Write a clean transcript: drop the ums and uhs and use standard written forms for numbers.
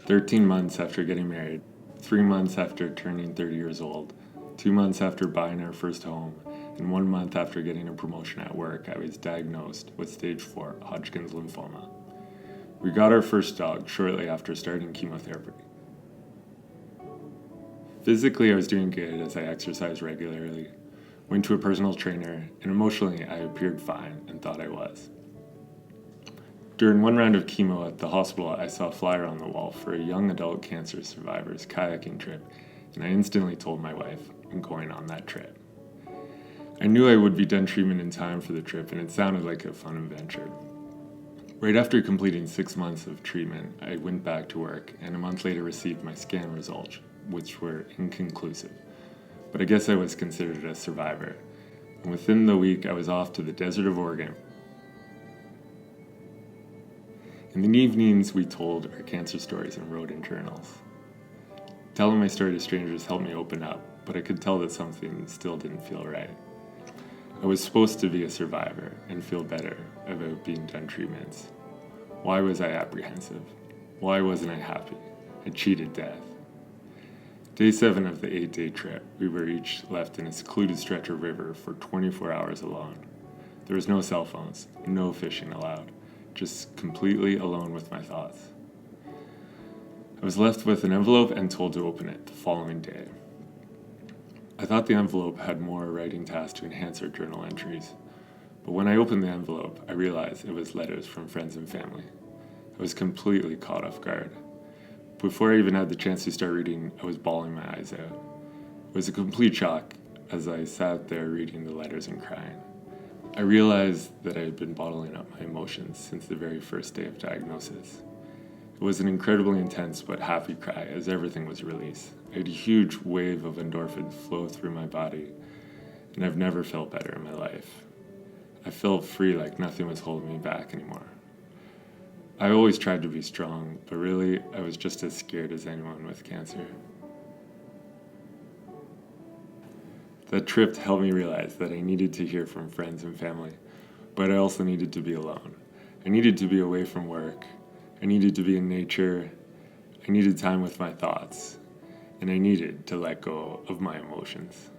13 months after getting married, 3 months after turning 30 years old, 2 months after buying our first home, and 1 month after getting a promotion at work, I was diagnosed with stage 4 Hodgkin's lymphoma. We got our first dog shortly after starting chemotherapy. Physically, I was doing good as I exercised regularly, went to a personal trainer, and emotionally, I appeared fine and thought I was. During one round of chemo at the hospital, I saw a flyer on the wall for a young adult cancer survivor's kayaking trip, and I instantly told my wife, I'm going on that trip. I knew I would be done treatment in time for the trip, and it sounded like a fun adventure. Right after completing 6 months of treatment, I went back to work, and a month later received my scan results, which were inconclusive. But I guess I was considered a survivor, and within the week I was off to the desert of Oregon. In the evenings, we told our cancer stories and wrote in journals. Telling my story to strangers helped me open up, but I could tell that something still didn't feel right. I was supposed to be a survivor and feel better about being done treatments. Why was I apprehensive? Why wasn't I happy? I cheated death. Day 7 of the 8-day trip, we were each left in a secluded stretch of river for 24 hours alone. There was no cell phones, no fishing allowed, just completely alone with my thoughts. I was left with an envelope and told to open it the following day. I thought the envelope had more writing tasks to enhance our journal entries, but when I opened the envelope, I realized it was letters from friends and family. I was completely caught off guard. Before I even had the chance to start reading, I was bawling my eyes out. It was a complete shock as I sat there reading the letters and crying. I realized that I had been bottling up my emotions since the very first day of diagnosis. It was an incredibly intense but happy cry as everything was released. I had a huge wave of endorphins flow through my body, and I've never felt better in my life. I felt free, like nothing was holding me back anymore. I always tried to be strong, but really, I was just as scared as anyone with cancer. That trip helped me realize that I needed to hear from friends and family, but I also needed to be alone. I needed to be away from work. I needed to be in nature. I needed time with my thoughts, and I needed to let go of my emotions.